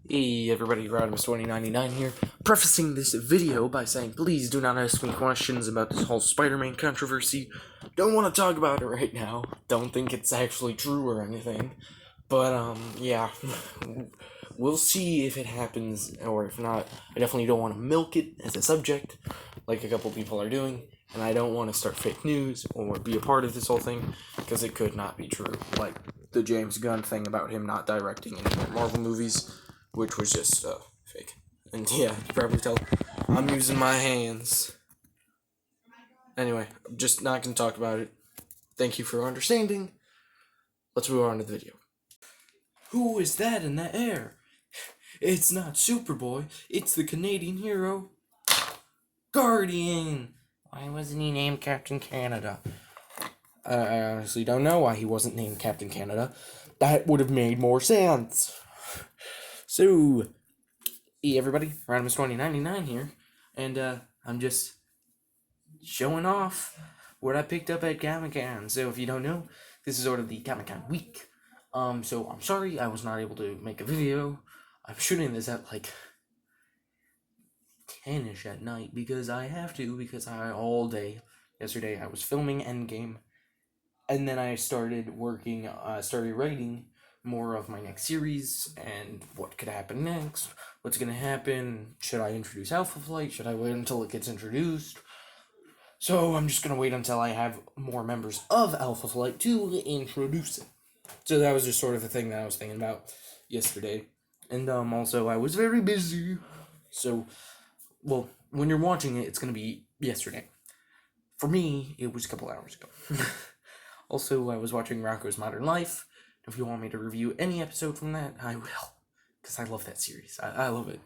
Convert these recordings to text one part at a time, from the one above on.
Hey everybody, Rodimus2099 here, prefacing this video by saying please do not ask me questions about this whole Spider-Man controversy. Don't want to talk about it right now. Don't think it's actually true or anything. But, yeah. We'll see if it happens, or if not. I definitely don't want to milk it as a subject, like a couple people are doing, and I don't want to start fake news or be a part of this whole thing, because it could not be true. Like the James Gunn thing about him not directing any more Marvel movies, which was just fake. And yeah, you probably tell I'm using my hands. Anyway, I'm just not going to talk about it. Thank you for understanding. Let's move on to the video. Who is that in the air? It's not Superboy, it's the Canadian hero, Guardian! Why wasn't he named Captain Canada? I honestly don't know why he wasn't named Captain Canada. That would have made more sense. So, hey everybody, Rodimus2099 here, and I'm just showing off what I picked up at Comic-Con. So if you don't know, this is sort of the Comic-Con week. So I'm sorry I was not able to make a video. I'm shooting this at like 10ish at night because I have to, because all day yesterday I was filming Endgame, and then I started writing more of my next series and what could happen next, what's gonna happen, should I introduce Alpha Flight, should I wait until it gets introduced? So I'm just gonna wait until I have more members of Alpha Flight to introduce it. So that was just sort of the thing that I was thinking about yesterday. And also I was very busy. So, well, when you're watching it, it's gonna be yesterday. For me, it was a couple hours ago. Also, I was watching Rocko's Modern Life. If you want me to review any episode from that, I will. Because I love that series. I love it.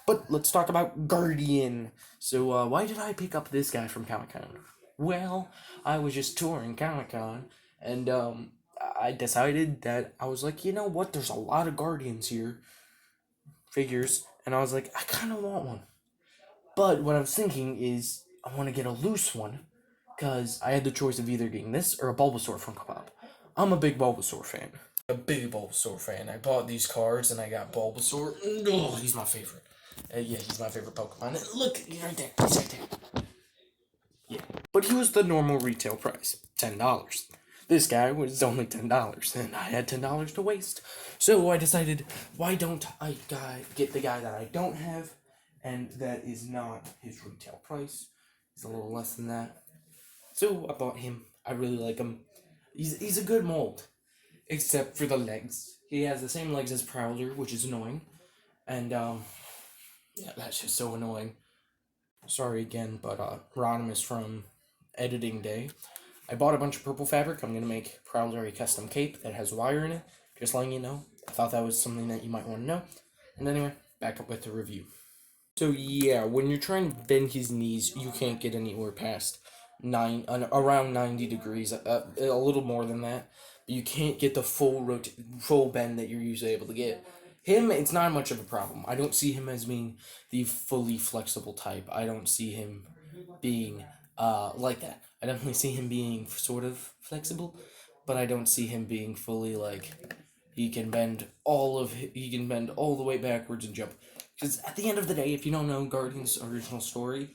But let's talk about Guardian. So, why did I pick up this guy from Comic-Con? Well, I was just touring Comic-Con, and I decided that I was like, you know what, there's a lot of Guardians here, figures, and I was like, I kind of want one. But what I was thinking is, I want to get a loose one, because I had the choice of either getting this or a Bulbasaur Funko Pop. I'm a big Bulbasaur fan. I bought these cards and I got Bulbasaur. Oh, he's my favorite. Yeah, he's my favorite Pokemon. Look, he's right there. He's right there. Yeah. But he was the normal retail price, $10. This guy was only $10, and I had $10 to waste. So I decided, why don't I get the guy that I don't have, and that is not his retail price. He's a little less than that. So I bought him. I really like him. He's a good mold, except for the legs. He has the same legs as Prowler, which is annoying. And, yeah, that's just so annoying. Sorry again, but, Rodimus from Editing Day. I bought a bunch of purple fabric. I'm going to make Prowler a custom cape that has wire in it. Just letting you know. I thought that was something that you might want to know. And anyway, back up with the review. So, yeah, when you're trying to bend his knees, you can't get anywhere past around 90 degrees, a little more than that. But you can't get the full bend that you're usually able to get. Him, it's not much of a problem. I don't see him as being the fully flexible type. I don't see him being like that. I definitely see him being sort of flexible, but I don't see him being fully like he can bend all the way backwards and jump. Because at the end of the day, if you don't know Guardian's original story,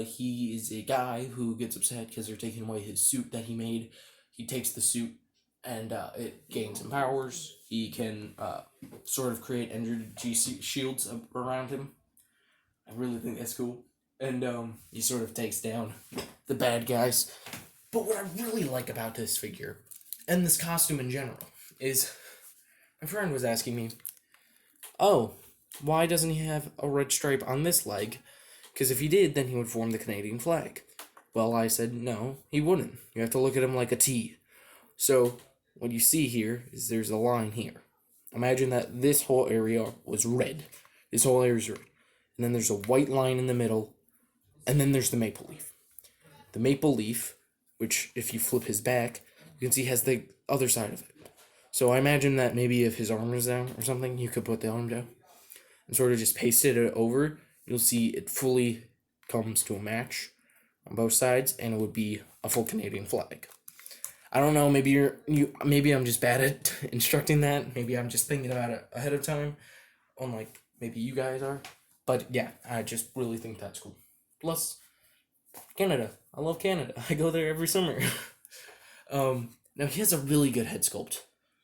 he is a guy who gets upset because they're taking away his suit that he made. He takes the suit and it gains him powers. He can sort of create energy shields around him. I really think that's cool. And he sort of takes down the bad guys. But what I really like about this figure, and this costume in general, is my friend was asking me, oh, why doesn't he have a red stripe on this leg? Because if he did, then he would form the Canadian flag. Well, I said, no, he wouldn't. You have to look at him like a T. So, what you see here is there's a line here. Imagine that this whole area was red. This whole area is red. And then there's a white line in the middle. And then there's the maple leaf. The maple leaf, which if you flip his back, you can see has the other side of it. So I imagine that maybe if his arm is down or something, you could put the arm down and sort of just paste it over. You'll see it fully comes to a match on both sides, and it would be a full Canadian flag. I don't know, maybe maybe I'm just bad at instructing that. Maybe I'm just thinking about it ahead of time. unlike maybe you guys are. But yeah, I just really think that's cool. Plus, Canada. I love Canada. I go there every summer. Now he has a really good head sculpt.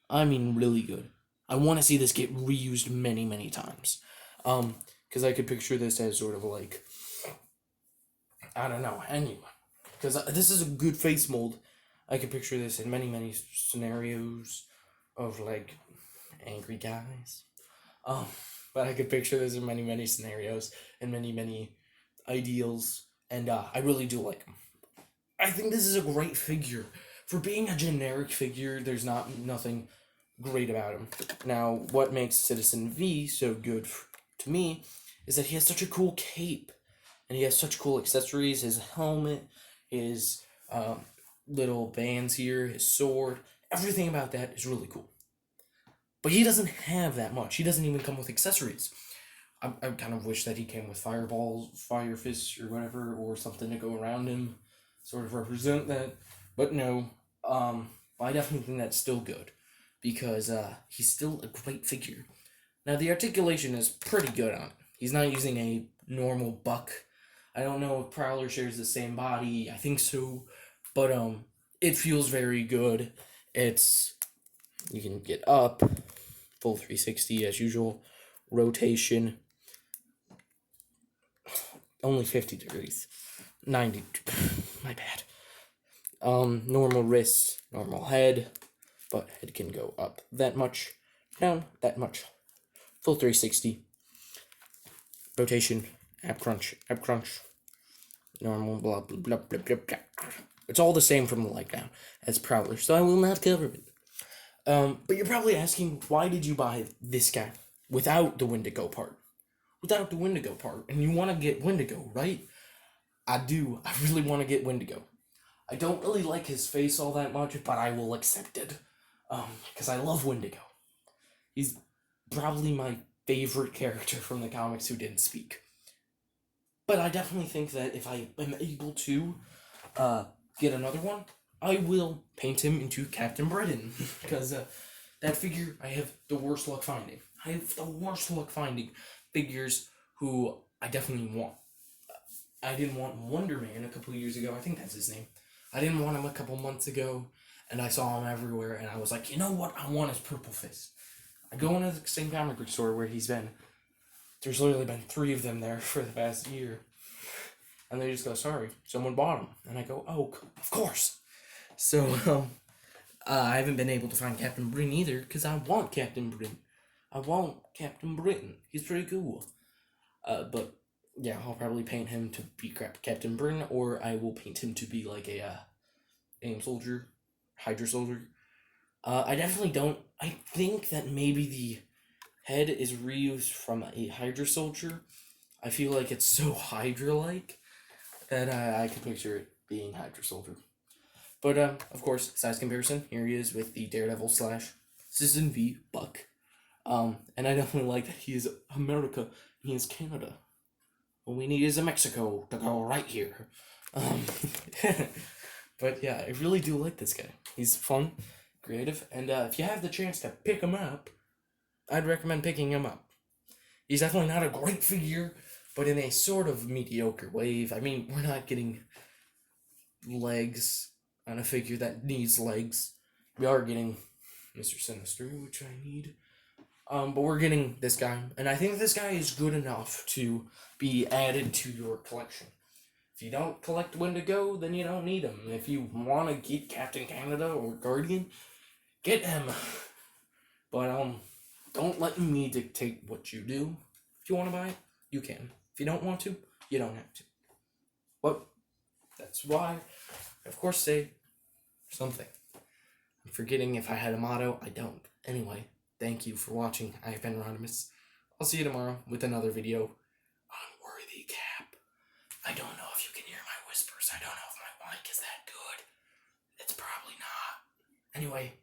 I mean, really good. I want to see this get reused many, many times. Because I could picture this as sort of like, I don't know, anyone. Because this is a good face mold. I could picture this in many, many scenarios of like angry guys. But I could picture this in many, many scenarios and many, many ideals. And I really do like him. I think this is a great figure. For being a generic figure, there's nothing great about him. Now, what makes Citizen V so good to me is that he has such a cool cape. And he has such cool accessories. His helmet, his little bands here, his sword. Everything about that is really cool. But he doesn't have that much. He doesn't even come with accessories. I kind of wish that he came with fireballs, fire fists, or whatever, or something to go around him, sort of represent that. But no, I definitely think that's still good, because he's still a great figure. Now, the articulation is pretty good on it. He's not using a normal buck. I don't know if Prowler shares the same body. I think so. But it feels very good. You can get up, full 360 as usual, rotation, only 50 degrees, 90, my bad. Normal wrist, normal head, but head can go up that much, down that much, full 360, rotation, ab crunch, normal, blah, blah, blah, blah, blah, blah. It's all the same from the leg down as Prowler, so I will not cover it. But you're probably asking, why did you buy this guy without the Wendigo part? Without the Wendigo part, and you want to get Wendigo, right? I do. I really want to get Wendigo. I don't really like his face all that much, but I will accept it. Because I love Wendigo. He's probably my favorite character from the comics who didn't speak. But I definitely think that if I am able to get another one, I will paint him into Captain Britain. Because that figure, I have the worst luck finding. I have the worst luck finding figures who I definitely want. I didn't want Wonder Man a couple years ago. I think that's his name. I didn't want him a couple months ago, and I saw him everywhere, and I was like, you know what? I want his Purple Fist. I go into the same comic book store where he's been. There's literally been 3 of them there for the past year. And they just go, sorry, someone bought them. And I go, oh, of course. So, I haven't been able to find Captain Britain either, because I want Captain Britain. I want Captain Britain. He's pretty cool. But, yeah, I'll probably paint him to be Captain Britain, or I will paint him to be like a AIM soldier, Hydra soldier. I definitely don't. I think that maybe the head is reused from a Hydra soldier. I feel like it's so Hydra-like that I can picture it being Hydra soldier. But, of course, size comparison. Here he is with the Daredevil / Citizen V Buck. And I definitely like that he is America and he is Canada. What we need is a Mexico to go right here. But yeah, I really do like this guy. He's fun, creative, and if you have the chance to pick him up, I'd recommend picking him up. He's definitely not a great figure, but in a sort of mediocre way. I mean, we're not getting legs on a figure that needs legs. We are getting Mr. Sinister, which I need. But we're getting this guy, and I think this guy is good enough to be added to your collection. If you don't collect Wendigo, then you don't need him. If you want to get Captain Canada or Guardian, get him. But don't let me dictate what you do. If you want to buy it, you can. If you don't want to, you don't have to. But that's why I, of course, say something. I'm forgetting if I had a motto. I don't. Anyway, thank you for watching. I have been Rodimus. I'll see you tomorrow with another video on Worthy Cap. I don't know if you can hear my whispers. I don't know if my mic is that good. It's probably not. Anyway,